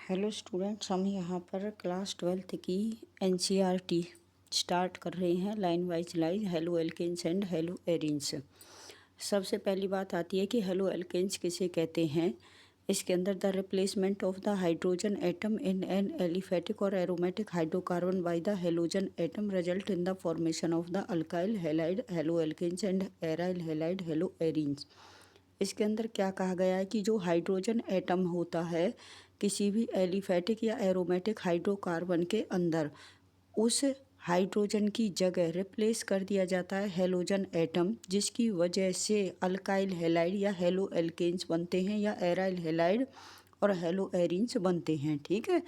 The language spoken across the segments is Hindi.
हेलो स्टूडेंट्स, हम यहाँ पर क्लास 12th की एनसीईआरटी स्टार्ट कर रहे हैं line wise line halo alkanes and haloarenes. सबसे पहली बात आती है कि हेलो एल्केन्स किसे कहते हैं। इसके अंदर the replacement of the hydrogen atom in an aliphatic और aromatic hydrocarbon by the halogen atom result in the formation of the alkyl halide halo alkanes and aryl halide halo arenes. इसके अंदर क्या कहा गया है कि जो हाइड्रोजन एटम होता है किसी भी एलिफेटिक या एरोमेटिक हाइड्रोकार्बन के अंदर, उस हाइड्रोजन की जगह रिप्लेस कर दिया जाता है हेलोजन एटम, जिसकी वजह से अल्काइल हैलाइड या हेलो एल्केन्स बनते हैं या एराइल हैलाइड और हेलो एरीन्स बनते हैं। ठीक है,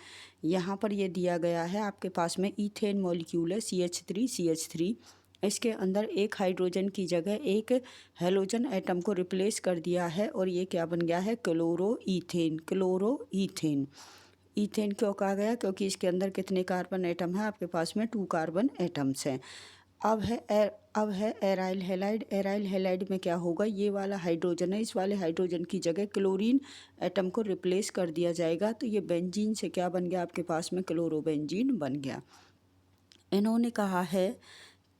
यहाँ पर ये दिया गया है आपके पास में ईथेन मॉलिक्यूल है CH3 इसके अंदर एक हाइड्रोजन की जगह एक हेलोजन एटम को रिप्लेस कर दिया है और ये क्या बन गया है, क्लोरोईथेन। ईथेन क्यों कहा गया, क्योंकि इसके अंदर कितने कार्बन एटम है आपके पास में 2 कार्बन एटम्स हैं। अब है एराइल हैलाइड। एराइल हैलाइड में क्या होगा, ये वाला हाइड्रोजन है, इस वाले हाइड्रोजन की जगह क्लोरीन एटम को रिप्लेस कर दिया जाएगा, तो ये बेंजीन से क्या बन गया आपके पास में, क्लोरोबेंजीन बन गया। इन्होंने कहा है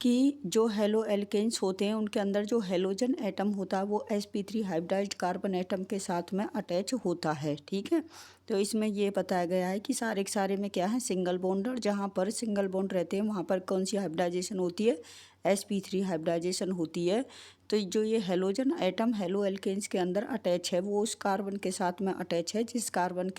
कि जो हेलो एल्केन्स होते हैं उनके अंदर जो हेलोजन एटम होता है वो sp3 हाइब्रिडाइज्ड कार्बन एटम के साथ में अटैच होता है। ठीक है, तो इसमें ये बताया गया है कि सारे के सारे में क्या है, सिंगल बॉन्ड, और जहाँ पर सिंगल बॉन्ड रहते हैं वहाँ पर कौन सी हाइब्रिडाइजेशन होती है, sp3 हाइब्रिडाइजेशन होती है। तो जो ये हेलोजन एटम हेलो एल्केन्स के अंदर अटैच है वो उस कार्बन के साथ में अटैच है जिस कार्बन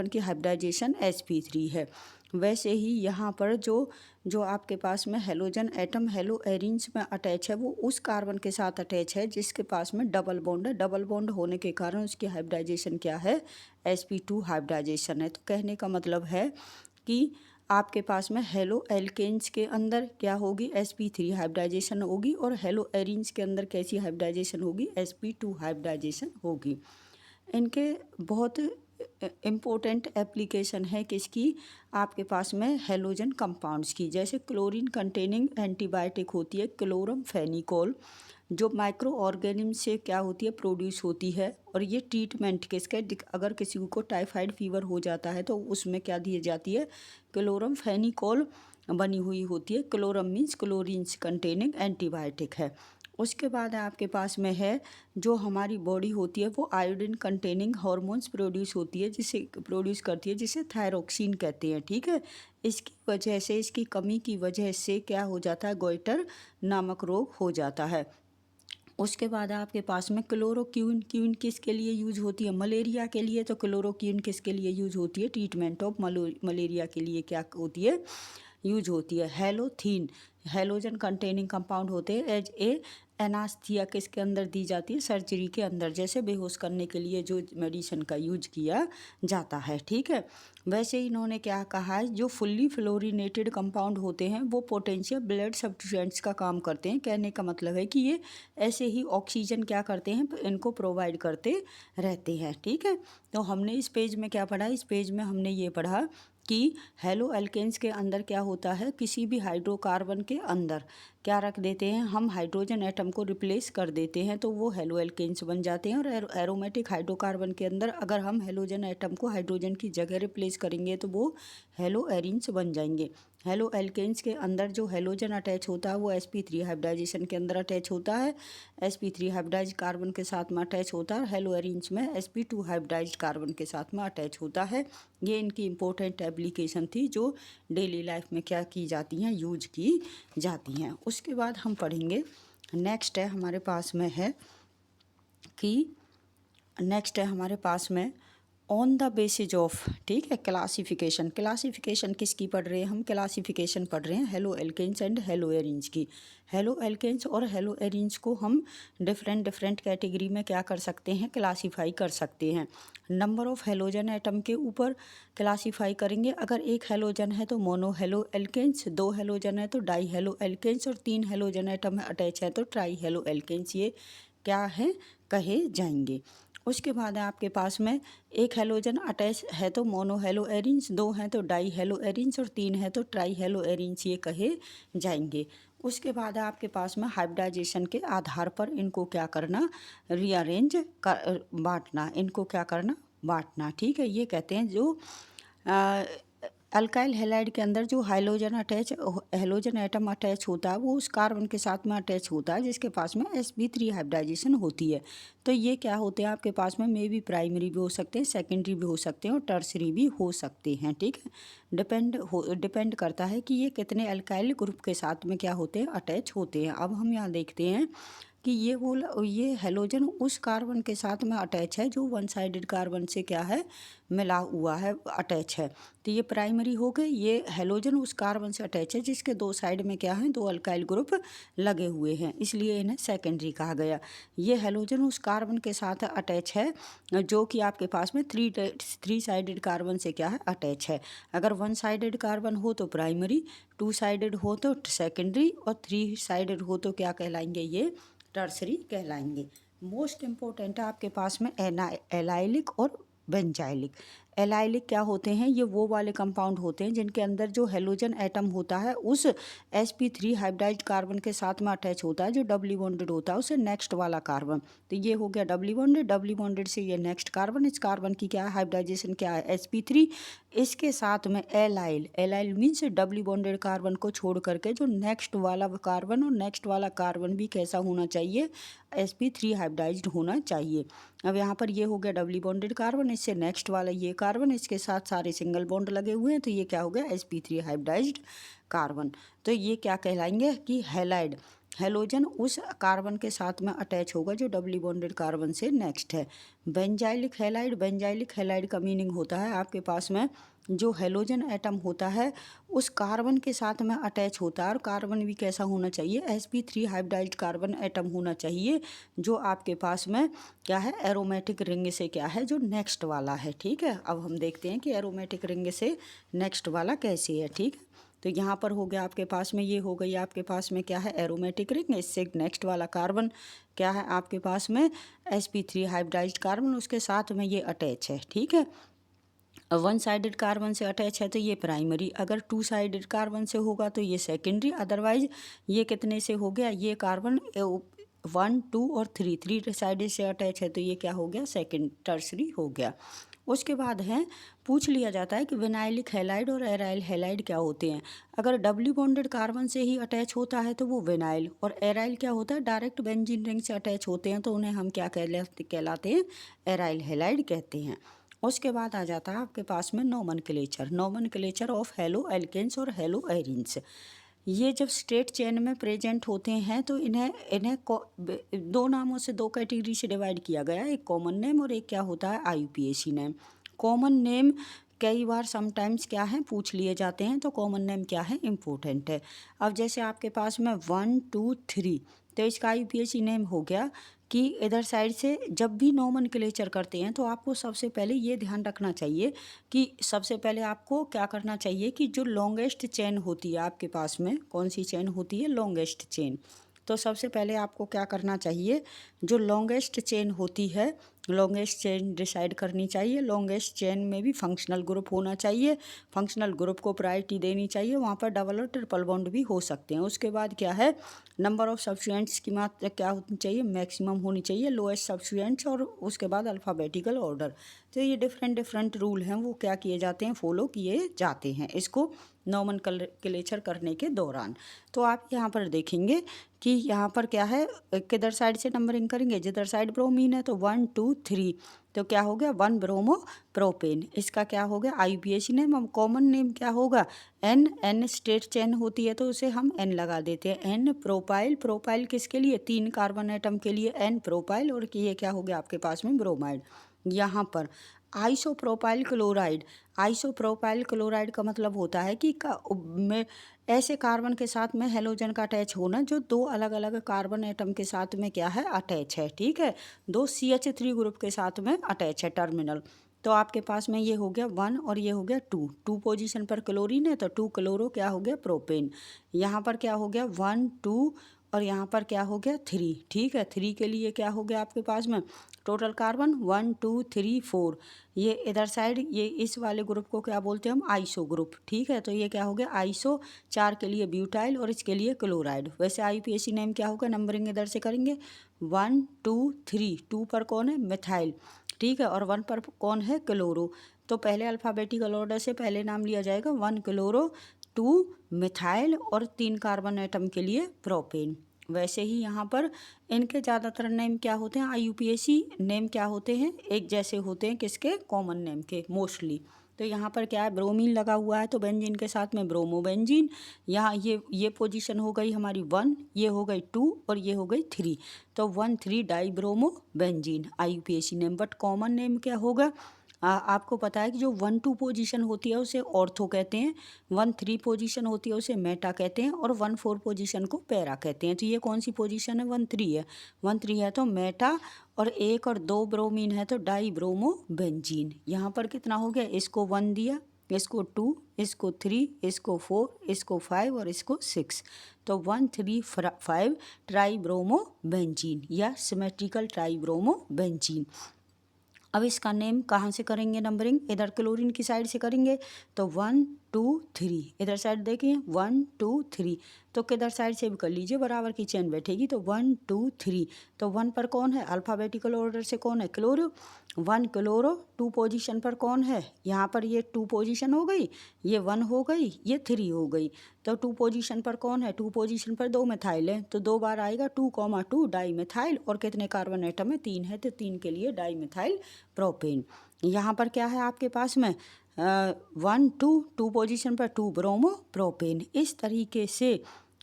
की हाइब्रिडाइजेशन sp3 है। वैसे ही यहाँ पर जो आपके पास में हेलोजन एटम हेलो एरीन्स में अटैच है वो उस कार्बन के साथ अटैच है जिसके पास में डबल बॉन्ड है। डबल बॉन्ड होने के कारण उसकी हाइब्रिडाइजेशन क्या है, sp2 हाइब्रिडाइजेशन है। तो कहने का मतलब है कि आपके पास में हेलो एल्केन्स के अंदर क्या होगी, sp3 हाइब्रिडाइजेशन होगी, और हेलो एरीन्स के अंदर कैसी हाइब्रिडाइजेशन होगी, sp2 हाइब्रिडाइजेशन होगी। इनके बहुत इम्पोर्टेंट एप्लीकेशन है किसकी, आपके पास में हेलोजन कंपाउंड्स की। जैसे क्लोरीन कंटेनिंग एंटीबायोटिक होती है क्लोरमफेनिकोल, जो माइक्रो ऑर्गेनिज्म से क्या होती है, प्रोड्यूस होती है, और ये ट्रीटमेंट किसके, अगर किसी को टाइफाइड फीवर हो जाता है तो उसमें क्या दी जाती है, क्लोरमफेनिकोल बनी हुई होती है। क्लोरम मीन्स क्लोरीन कंटेनिंग एंटीबायोटिक है। उसके बाद आपके पास में है जो हमारी बॉडी होती है वो आयोडीन कंटेनिंग हार्मोन्स प्रोड्यूस करती है जिसे थायरोक्सिन कहते हैं। ठीक है, इसकी वजह से, इसकी कमी की वजह से क्या हो जाता है, गोइटर नामक रोग हो जाता है। उसके बाद आपके पास में क्लोरोक्विन किसके लिए यूज होती है, मलेरिया के लिए। तो क्लोरोक्विन किसके लिए यूज होती है, ट्रीटमेंट ऑफ मलेरिया के लिए क्या होती है, यूज होती है। हेलोथीन हेलोजन कंटेनिंग कंपाउंड होते हैं एज ए एनास्थीसिया किसके अंदर दी जाती है, सर्जरी के अंदर, जैसे बेहोश करने के लिए जो मेडिसिन का यूज किया जाता है। ठीक है, वैसे ही इन्होंने क्या कहा है, जो फुल्ली फ्लोरिनेटेड कंपाउंड होते हैं वो पोटेंशियल ब्लड सब्सटेंट्स का काम करते हैं। कहने का मतलब है कि ये ऐसे ही ऑक्सीजन क्या करते हैं, इनको प्रोवाइड करते रहते हैं। ठीक है, तो हमने इस पेज में क्या पढ़ा, इस पेज में हमने ये पढ़ा कि हेलो एल्केन्स के अंदर क्या होता है, किसी भी हाइड्रोकार्बन के अंदर क्या रख देते हैं, हम हाइड्रोजन एटम को रिप्लेस कर देते हैं तो वो हेलो एल्केन्स बन जाते हैं। और एरोमेटिक हाइड्रोकार्बन के अंदर अगर हम हेलोजन एटम को हाइड्रोजन की जगह रिप्लेस करेंगे तो वो हेलो एरीन्स बन जाएंगे। हेलो एल्केन्स के अंदर जो हेलोजन अटैच होता है वो sp3 हाइब्रिडाइजेशन के अंदर अटैच होता है, sp3 हाइब्रिडाइज कार्बन के साथ में अटैच होता है, और हेलो एरीन्स में sp2 हाइब्रिडाइज कार्बन के साथ में अटैच होता है। ये इनकी इंपॉर्टेंट एप्लीकेशन थी जो डेली लाइफ में क्या की जाती हैं, यूज की जाती हैं। उसके बाद हम पढ़ेंगे, नेक्स्ट है हमारे पास में है ऑन द बेसिस ऑफ, ठीक है, क्लासिफिकेशन किसकी पढ़ रहे हैं हम, क्लासिफिकेशन पढ़ रहे हैं halo alkanes and haloarenes की। हेलो एल्केन्स और हेलो एरीन्स को हम डिफरेंट कैटेगरी में क्या कर सकते हैं, क्लासीफाई कर सकते हैं। नंबर ऑफ हेलोजन एटम के ऊपर क्लासीफाई करेंगे। अगर एक हेलोजन है तो मोनो हेलो एल्केन्स, 2 हेलोजन है तो डाई हेलो एल्केन्स, और 3 हेलोजन एटम अटैच है तो ट्राई हेलो एल्केन्स, ये क्या है, कहे जाएंगे। उसके बाद आपके पास में एक हेलोजन अटैच है तो मोनो हेलो एरीन्स, 2 हैं तो डाई हेलो एरीन्स, और 3 है तो ट्राई हेलो एरीन्स, ये कहे जाएंगे। उसके बाद आपके पास में हाइब्रिडाइजेशन के आधार पर इनको क्या करना, रीअरेंज बांटना, इनको क्या करना, बांटना। ठीक है, ये कहते हैं जो अल्काइल हैलाइड के अंदर जो हैलोजन एटम अटैच होता है वो उस कार्बन के साथ में अटैच होता है जिसके पास में sp3 हाइब्रिडाइजेशन होती है। तो ये क्या होते हैं आपके पास में भी प्राइमरी भी हो सकते हैं, सेकेंडरी भी हो सकते हैं और टर्सरी भी हो सकते हैं। ठीक है, डिपेंड करता है कि ये कितने अल्काइल ग्रुप के साथ में क्या होते हैं, अटैच होते हैं। अब हम यहाँ देखते हैं कि ये हैलोजन उस कार्बन के साथ में अटैच है जो वन साइडेड कार्बन से क्या है, मिला हुआ है, अटैच है। तो ये प्राइमरी हो गए। ये हैलोजन उस कार्बन से अटैच है जिसके दो साइड में क्या है, दो अल्काइल ग्रुप लगे हुए हैं, इसलिए इन्हें सेकेंडरी कहा गया। ये हैलोजन उस कार्बन के साथ अटैच है जो कि आपके पास में थ्री साइडेड कार्बन से क्या है, अटैच है। अगर वन साइडेड कार्बन हो तो प्राइमरी, टू साइडेड हो तो सेकेंडरी और थ्री साइडेड हो तो क्या कहलाएंगे, ये टर्सरी कहलाएंगे। मोस्ट इम्पोर्टेंट है आपके पास में एलाइलिक और बेंजाइलिक। एलाइलिक क्या होते हैं, ये वो वाले कंपाउंड होते हैं जिनके अंदर जो हैलोजन एटम होता है उस sp3 हाइब्रिडाइज्ड कार्बन के साथ में अटैच होता है, जो डबली बॉन्डेड होता है उसे नेक्स्ट वाला कार्बन। तो ये हो गया डबली बॉन्डेड से ये नेक्स्ट कार्बन, इस कार्बन की क्या है, हाइब्रिडाइजेशन क्या है, sp3। इसके साथ में allyl means doubly bonded carbon को छोड़ करके जो नेक्स्ट वाला कार्बन, और नेक्स्ट वाला कार्बन भी कैसा होना चाहिए, sp3 हाइब्रिडाइज्ड होना चाहिए। अब यहाँ पर ये हो गया डबली बॉन्डेड कार्बन, इससे नेक्स्ट वाला ये कार्बन, इसके साथ सारे सिंगल बॉन्ड लगे हुए हैं, तो ये क्या हो गया, sp3 हाइब्रिडाइज्ड कार्बन। तो ये क्या कहलाएंगे कि हैलाइड। हैलोजन उस कार्बन के साथ में अटैच होगा जो डबली बॉन्डेड कार्बन से नेक्स्ट है। बेंजाइलिक हैलाइड का मीनिंग होता है आपके पास में जो हैलोजन एटम होता है उस कार्बन के साथ में अटैच होता है, और कार्बन भी कैसा होना चाहिए, sp3 हाइब्रिडाइज्ड कार्बन एटम होना चाहिए जो आपके पास में क्या है, एरोमेटिक रिंग से क्या है, जो नेक्स्ट वाला है। ठीक है, अब हम देखते हैं कि एरोमेटिक रिंग से नेक्स्ट वाला कैसे है। ठीक है, तो यहाँ पर हो गया आपके पास में, ये हो गई आपके पास में क्या है, एरोमेटिक रिंग, इससे नेक्स्ट वाला कार्बन क्या है आपके पास में, sp3 हाइब्रिडाइज्ड कार्बन, उसके साथ में ये अटैच है। ठीक है, वन साइडेड कार्बन से अटैच है तो ये प्राइमरी, अगर टू साइडेड कार्बन से होगा तो ये सेकेंडरी, अदरवाइज ये कितने से हो गया, ये कार्बन 1 2 और 3 साइडेड से अटैच है तो ये क्या हो गया, सेकेंड टर्सरी हो गया। उसके बाद है पूछ लिया जाता है कि विनाइलिक हैलाइड और एराइल हैलाइड क्या होते हैं। अगर डबली बॉन्डेड कार्बन से ही अटैच होता है तो वो विनाइल, और एराइल क्या होता है, डायरेक्ट बेंजीन रिंग से अटैच होते हैं तो उन्हें हम क्या कहलाते हैं, एराइल हैलाइड कहते हैं। उसके बाद आ जाता है आपके पास में नोमेनक्लेचर ऑफ हेलो एल्केन्स और हेलो एरिन्स। ये जब स्टेट चेन में प्रेजेंट होते हैं तो इन्हें दो नामों से, दो कैटेगरी से डिवाइड किया गया है, एक कॉमन नेम और एक क्या होता है, IUPAC नेम। कॉमन नेम कई बार समटाइम्स क्या है, पूछ लिए जाते हैं, तो कॉमन नेम क्या है, इम्पोर्टेंट है। अब जैसे आपके पास में 1 2 3, तो इसका IUPAC नेम हो गया कि इधर साइड से जब भी नोमेनक्लेचर करते हैं तो आपको सबसे पहले ये ध्यान रखना चाहिए कि सबसे पहले आपको क्या करना चाहिए कि जो लॉन्गेस्ट चेन होती है आपके पास में, कौन सी चेन होती है, लॉन्गेस्ट चेन। तो सबसे पहले आपको क्या करना चाहिए, जो लॉन्गेस्ट चेन होती है, लॉन्गेस्ट चेन डिसाइड करनी चाहिए। लॉन्गेस्ट चेन में भी फंक्शनल ग्रुप होना चाहिए, फंक्शनल ग्रुप को प्रायोरिटी देनी चाहिए, वहाँ पर डबल और ट्रिपल बॉन्ड भी हो सकते हैं। उसके बाद क्या है, नंबर ऑफ सब्स्टिट्यूएंट्स की मात्रा क्या होनी चाहिए, मैक्सिमम होनी चाहिए, लोएस्ट सब्स्टिट्यूएंट्स, और उसके बाद अल्फ़ाबेटिकल ऑर्डर। तो ये डिफरेंट रूल हैं, वो क्या किए जाते हैं, फॉलो किए जाते हैं इसको नोमेनक्लेचर करने के दौरान। तो आप यहाँ पर देखेंगे कि यहाँ पर क्या है, किधर साइड से नंबरिंग करेंगे, जिधर साइड ब्रोमीन है तो 1 2 3, तो क्या हो गया 1 ब्रोमो प्रोपेन, इसका क्या हो गया IUPAC नेम। अब कॉमन नेम क्या होगा, N स्टेट चेन होती है तो उसे हम N लगा देते हैं। N प्रोपाइल किसके लिए, 3 कार्बन एटम के लिए N प्रोपाइल, और ये क्या हो गया आपके पास में ब्रोमाइड। यहाँ पर आइसोप्रोपाइल क्लोराइड का मतलब होता है कि में ऐसे कार्बन के साथ में हैलोजन का अटैच होना जो दो अलग अलग कार्बन एटम के साथ में क्या है, अटैच है। ठीक है, दो CH3 ग्रुप के साथ में अटैच है, टर्मिनल। तो आपके पास में ये हो गया 1 और ये हो गया 2 पोजीशन पर क्लोरीन है तो 2 क्लोरो क्या हो गया, प्रोपेन। यहाँ पर क्या हो गया 1 2 और यहाँ पर क्या हो गया 3। ठीक है, 3 के लिए क्या हो गया आपके पास में टोटल कार्बन 1 2 3 4। ये इधर साइड ये इस वाले ग्रुप को क्या बोलते हैं हम, आइसो ग्रुप। ठीक है, तो ये क्या हो गया आइसो, 4 के लिए ब्यूटाइल और इसके लिए क्लोराइड। वैसे IUPAC नेम क्या होगा, नंबरिंग इधर से करेंगे 1 2 3, 2 पर कौन है, मिथाइल, ठीक है, और 1 पर कौन है, क्लोरो। तो पहले अल्फ़ाबेटिकल ऑर्डर से पहले नाम लिया जाएगा 1 क्लोरो, 2 मिथाइल और 3 कार्बन एटम के लिए प्रोपेन। वैसे ही यहाँ पर इनके ज़्यादातर नेम क्या होते हैं, IUPAC नेम क्या होते हैं, एक जैसे होते हैं, किसके, कॉमन नेम के मोस्टली। तो यहाँ पर क्या है, ब्रोमीन लगा हुआ है तो बेंजीन के साथ में ब्रोमोबेंजीन। यहाँ ये पोजीशन हो गई हमारी 1, ये हो गई 2 और ये हो गई 3। तो 1,3 die bromo benzene IUPAC name. But common name क्या होगा, आपको पता है कि जो 1-2 पोजीशन होती है उसे ऑर्थो कहते हैं, 1-3 पोजीशन होती है उसे मेटा कहते हैं और 1-4 पोजीशन को पैरा कहते हैं। तो ये कौन सी पोजीशन है, 1-3 है, 1-3 है तो मेटा, और 1 और 2 ब्रोमीन है तो डाई ब्रोमो बेंजीन। यहाँ पर कितना हो गया, इसको 1 दिया, इसको 2, इसको 3, इसको 4, इसको 5 और इसको 6। तो 1,3,5 ट्राई ब्रोमो बेंजीन या सिमेट्रिकल ट्राई ब्रोमो बेंजीन। अब इसका नेम कहाँ से करेंगे नंबरिंग, इधर क्लोरीन की साइड से करेंगे तो 1 2 3, इधर साइड देखिए 1 2 3, तो किधर साइड से भी कर लीजिए, बराबर की चेन बैठेगी। तो 1 2 3, तो 1 पर कौन है, अल्फ़ाबेटिकल ऑर्डर से कौन है, क्लोरो, 1 क्लोरो। 2 पोजीशन पर कौन है, यहाँ पर ये 2 पोजीशन हो गई, ये 1 हो गई, ये 3 हो गई। तो 2 पोजीशन पर कौन है, 2 पोजीशन पर 2 मिथाइल है तो 2 बार आएगा 2,2 डाई मिथाइल, और कितने कार्बन एटम है, 3 है तो 3 के लिए डाई मिथाइल प्रोपेन। यहाँ पर क्या है आपके पास में 1 2 पोजीशन पर 2 ब्रोमो प्रोपेन। इस तरीके से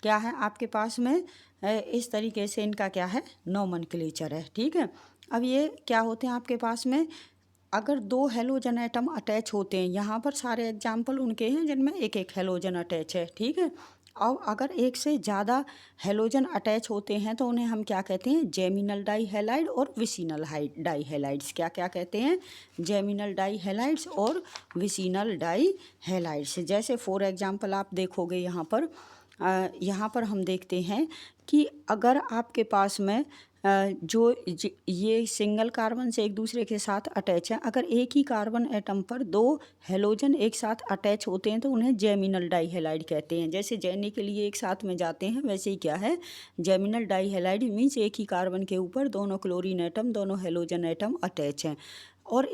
क्या है आपके पास में, इस तरीके से इनका क्या है, नोमेनक्लेचर है। ठीक है, अब ये क्या होते हैं आपके पास में, अगर 2 हेलोजन एटम अटैच होते हैं, यहाँ पर सारे एग्जाम्पल उनके हैं जिनमें एक एक हेलोजन अटैच है। ठीक है, और अगर एक से ज़्यादा हेलोजन अटैच होते हैं तो उन्हें हम क्या कहते हैं, जेमिनल डाई हैलाइड और विसिनल डाई हैलाइड्स। क्या क्या कहते हैं, जेमिनल डाई हैलाइड्स और विसिनल डाई हैलाइड्स। जैसे फॉर एग्जांपल आप देखोगे यहाँ पर हम देखते हैं कि अगर आपके पास में ये सिंगल कार्बन से एक दूसरे के साथ अटैच है, अगर एक ही कार्बन एटम पर 2 हेलोजन एक साथ अटैच होते हैं तो उन्हें जेमिनल डाई हैलाइड कहते हैं। जैसे जेने के लिए एक साथ में जाते हैं, वैसे ही क्या है, जेमिनल डाई हैलाइड मीन्स एक ही कार्बन के ऊपर दोनों क्लोरीन एटम, दोनों हेलोजन एटम अटैच हैं। और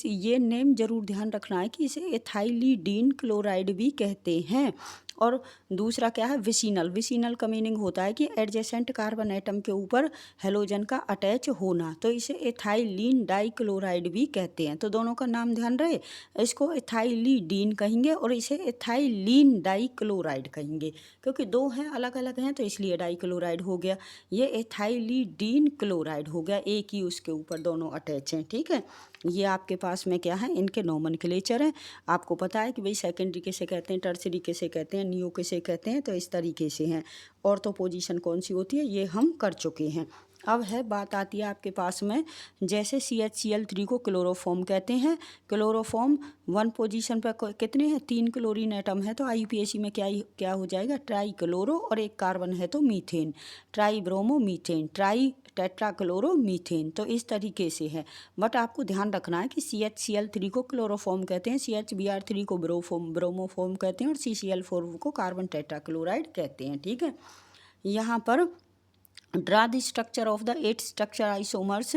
ये नेम जरूर ध्यान रखना है कि इसे एथाइलिडीन क्लोराइड भी कहते हैं। और दूसरा क्या है, विसिनल का मीनिंग होता है कि एडजेसेंट कार्बन एटम के ऊपर हेलोजन का अटैच होना, तो इसे एथाइलिन डाइक्लोराइड भी कहते हैं। तो दोनों का नाम ध्यान रहे, इसको एथाइलिडीन कहेंगे और इसे एथाइलिन डाइक्लोराइड कहेंगे, क्योंकि 2 हैं अलग अलग हैं तो इसलिए डाइक्लोराइड हो गया। ये एथाइलिडीन क्लोराइड हो गया, एक ही उसके ऊपर दोनों अटैच हैं। ठीक है, ये आपके पास में क्या है, इनके नोमेनक्लेचर है। आपको पता है कि भाई सेकेंडरी किसे कहते हैं, टर्सरी किसे कहते हैं, नियो किसे कहते हैं, तो इस तरीके से हैं। ऑर्थो पोजीशन कौन सी होती है ये हम कर चुके हैं। अब बात आती है आपके पास में, जैसे CHCl3 को क्लोरोफॉर्म कहते हैं। क्लोरोफॉर्म 1 पोजीशन पर कितने हैं, 3 क्लोरीन एटम है तो IUPAC में क्या हो जाएगा, ट्राई क्लोरो, और एक कार्बन है तो methane, try bromo methane, try टेट्राक्लोरो methane. तो इस तरीके से है। बट आपको ध्यान रखना है कि CHCl3 को क्लोरोफॉर्म कहते हैं, CHBr3 को ब्रोमोफॉर्म कहते हैं और CCl4 को कार्बन टेट्राक्लोराइड कहते हैं। ठीक है, यहाँ पर draw the structure of the 8 structure isomers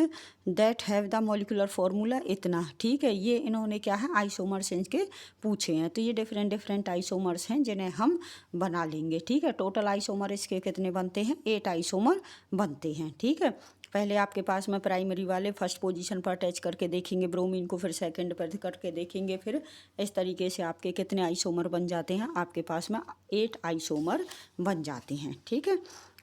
that have the molecular formula इतना। ठीक है, ये इन्होंने क्या है, आइसोमर्स इनके पूछे हैं, तो ये डिफरेंट आइसोमर्स हैं जिन्हें हम बना लेंगे। ठीक है, टोटल आइसोमर इसके कितने बनते हैं, 8 आइसोमर बनते हैं। ठीक है, पहले आपके पास में प्राइमरी वाले फर्स्ट पोजीशन पर अटैच करके देखेंगे ब्रोमीन को, फिर सेकंड पर करके देखेंगे, फिर इस तरीके से आपके कितने आइसोमर बन जाते हैं, आपके पास में 8 आइसोमर बन जाते हैं। ठीक है,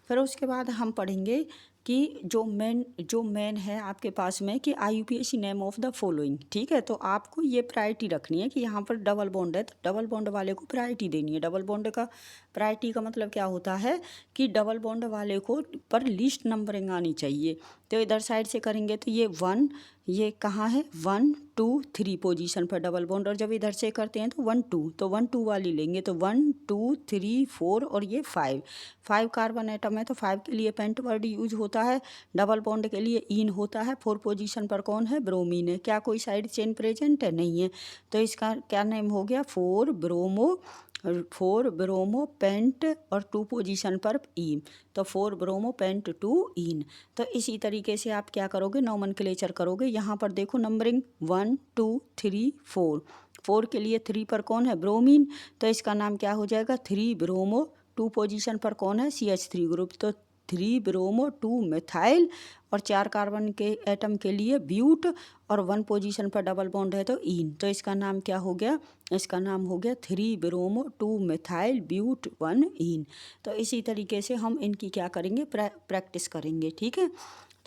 फिर उसके बाद हम पढ़ेंगे कि जो मेन है आपके पास में कि IUPAC name of the following. ठीक है, तो आपको ये प्रायोरिटी रखनी है कि यहाँ पर डबल बॉन्ड है तो डबल बॉन्ड वाले को प्रायोरिटी देनी है। डबल बॉन्ड का प्रायोरिटी का मतलब क्या होता है कि डबल बॉन्ड वाले को पर लिस्ट नंबरिंग आनी चाहिए। तो इधर साइड से करेंगे तो ये 1, ये कहाँ है 1 2 3 पोजीशन पर डबल बॉन्ड, और जब इधर से करते हैं तो 1 2, तो 1 2 वाली लेंगे तो 1 2 3 4 और ये 5 कार्बन एटम है तो 5 के लिए पेंट वर्ड यूज होता है, डबल बॉन्ड के लिए इन होता है। 4 पोजीशन पर कौन है, ब्रोमीन है। क्या कोई साइड चेन प्रेजेंट है, नहीं है, तो इसका क्या नेम हो गया, 4 ब्रोमो 4 ब्रोमो पेंट और 2 पोजीशन पर ईन, तो 4 ब्रोमो पेंट 2 ईन। तो इसी तरीके से आप क्या करोगे, नोमेनक्लेचर करोगे। यहाँ पर देखो नंबरिंग 1 2 3 4, 4 के लिए 3 पर कौन है, ब्रोमीन, तो इसका नाम क्या हो जाएगा, 3 ब्रोमो। 2 पोजीशन पर कौन है, CH3 ग्रुप, तो 3 ब्रोमो 2 मिथाइल, और 4 कार्बन के एटम के लिए ब्यूट, और 1 पोजीशन पर डबल बॉन्ड है तो ईन, तो इसका नाम क्या हो गया, इसका नाम हो गया 3 ब्रोमो 2 मिथाइल ब्यूट 1 ईन। तो इसी तरीके से हम इनकी क्या करेंगे, प्रैक्टिस करेंगे, ठीक है।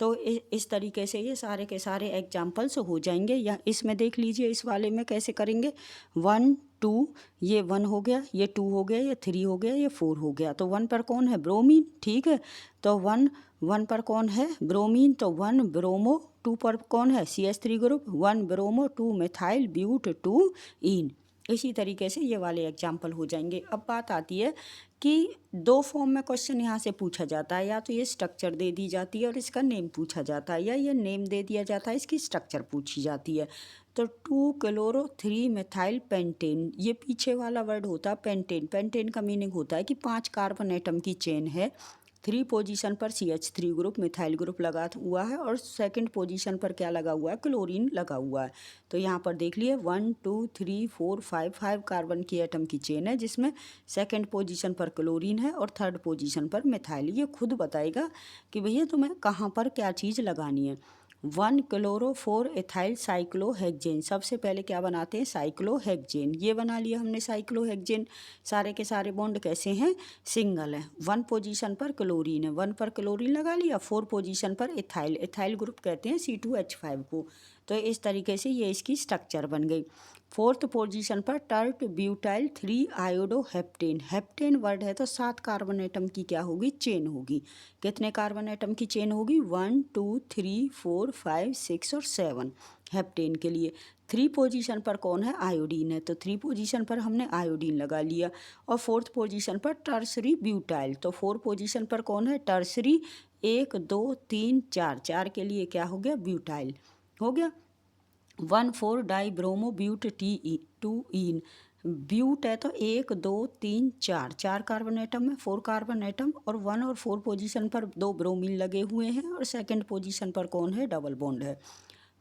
तो इस तरीके से ये सारे के सारे एग्जाम्पल्स हो जाएंगे। या इसमें देख लीजिए, इस वाले में कैसे करेंगे, 1 2, ये 1 हो गया, ये 2 हो गया, ये 3 हो गया, ये 4 हो गया, तो 1 पर कौन है, ब्रोमीन, ठीक है। तो 1 पर कौन है, ब्रोमीन, तो 1 ब्रोमो, 2 पर कौन है, CH3 group, 1 bromo 2 methyl but 2 ene. इसी तरीके से ये वाले एग्जाम्पल हो जाएंगे। अब बात आती है कि 2 फॉर्म में क्वेश्चन यहाँ से पूछा जाता है, या तो ये स्ट्रक्चर दे दी जाती है और इसका नेम पूछा जाता है, या ये नेम दे दिया जाता है, इसकी स्ट्रक्चर पूछी जाती है। तो 2 क्लोरो 3 मिथाइल पेंटेन, ये पीछे वाला वर्ड होता है पेंटेन। पेंटेन का मीनिंग होता है कि 5 कार्बन एटम की चेन है, 3 पोजीशन पर CH3 ग्रुप मिथाइल ग्रुप लगा हुआ है, और 2nd पोजीशन पर क्या लगा हुआ है, क्लोरीन लगा हुआ है। तो यहाँ पर देख लिए 1 2 3 4 5 कार्बन की एटम की चेन है, जिसमें 2nd पोजीशन पर क्लोरीन है और 3rd पोजीशन पर मिथाइल। ये खुद बताएगा कि भैया तुम्हें कहाँ पर क्या चीज़ लगानी है। 1 क्लोरो 4 एथाइल साइक्लोहेक्जेन, सबसे पहले क्या बनाते हैं, साइक्लोहेक्जेन, ये बना लिया हमने साइक्लोहेक्जेन। सारे के सारे बॉन्ड कैसे हैं, सिंगल है। 1 पोजीशन पर क्लोरीन है, 1 पर क्लोरीन लगा लिया, 4 पोजीशन पर एथाइल, एथाइल ग्रुप कहते हैं C2H5 को। तो इस तरीके से ये इसकी स्ट्रक्चर बन गई। 4th पोजीशन पर tert butyl 3 iodo heptane, heptane word है तो 7 कार्बन एटम की क्या होगी, चेन होगी। कितने कार्बन एटम की चेन होगी, 1 2 3 4 5 6 और 7 हेप्टेन के लिए। 3 पोजीशन पर कौन है, आयोडीन है, तो 3 पोजीशन पर हमने आयोडीन लगा लिया। और 4th पोजीशन पर टर्सरी ब्यूटाइल, तो 4 पोजीशन पर कौन है, टर्सरी, 1 2 3 4, 4 के लिए क्या हो गया, ब्यूटाइल हो गया। 1 4 डाई ब्रोमो ब्यूट 2 ईन, ब्यूट है तो 1 2 3 4, 4 कार्बन एटम में 4 कार्बन एटम, और 1 और 4 पोजीशन पर 2 ब्रोमीन लगे हुए हैं, और 2nd पोजीशन पर कौन है, डबल बॉन्ड है।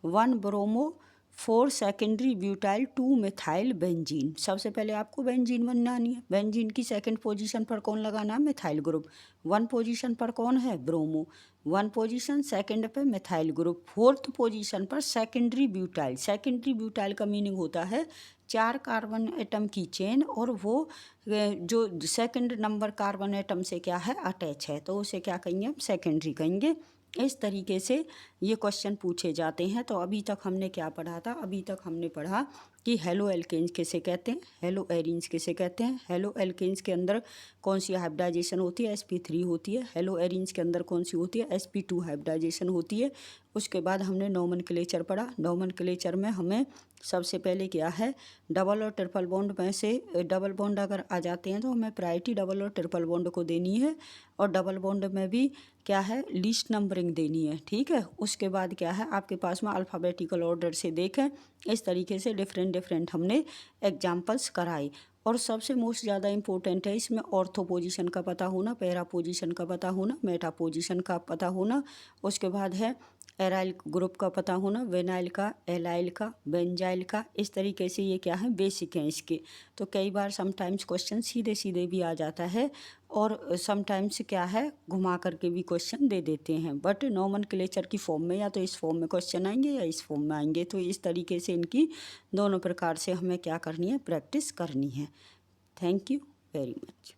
1 bromo 4 secondary butyl 2 methyl benzene, सबसे पहले आपको बेंजीन बनानी है। बेंजीन की 2nd पोजीशन पर कौन लगाना है, मिथाइल ग्रुप। 1 पोजीशन पर कौन है, ब्रोमो, 1 पोजीशन 2nd पे मिथाइल ग्रुप। 4th पोजीशन पर सेकेंडरी ब्यूटाइल, सेकेंडरी ब्यूटाइल का मीनिंग होता है 4 कार्बन एटम की चेन, और वो जो 2nd नंबर कार्बन एटम से क्या है, अटैच है, तो उसे क्या कहेंगे, हम सेकेंडरी कहेंगे। इस तरीके से ये क्वेश्चन पूछे जाते हैं। तो अभी तक हमने क्या पढ़ा था, अभी तक हमने पढ़ा कि हेलो एल्केन्स किसे कहते हैं, हेलो एरीन्स किसे कहते हैं। हेलो एल्केन्स के अंदर कौन सी हाइब्रिडाइजेशन होती है, sp3 होती है। हेलो एरीन्स के अंदर कौन सी होती है, sp2 हाइब्रिडाइजेशन होती है। उसके बाद हमने नोमेनक्लेचर पढ़ा। नोमेनक्लेचर में हमें सबसे पहले क्या है, डबल और ट्रिपल बॉन्ड में से डबल बॉन्ड अगर आ जाते हैं तो हमें प्रायोरिटी डबल और ट्रिपल बॉन्ड को देनी है, और डबल बॉन्ड में भी क्या है, लीस्ट नंबरिंग देनी है, ठीक है। उसके बाद क्या है आपके पास में, अल्फ़ाबेटिकल ऑर्डर से देखें। इस तरीके से डिफरेंट हमने एग्जाम्पल्स कराए। और सबसे मोस्ट ज़्यादा इम्पोर्टेंट है इसमें ऑर्थो पोजीशन का पता होना, पैरा पोजीशन का पता होना, मेटा पोजीशन का पता होना। उसके बाद है एराइल ग्रुप का पता होना, वेनाइल का, एलाइल का, बेंजाइल का। इस तरीके से ये क्या है, बेसिक हैं इसके। तो कई बार समटाइम्स क्वेश्चन सीधे सीधे भी आ जाता है, और समटाइम्स क्या है, घुमा करके भी क्वेश्चन दे देते हैं। बट नोमेनक्लेचर की फॉर्म में या तो इस फॉर्म में क्वेश्चन आएंगे या इस फॉर्म में आएंगे। तो इस तरीके से इनकी दोनों प्रकार से हमें क्या करनी है, प्रैक्टिस करनी है। Thank you very much.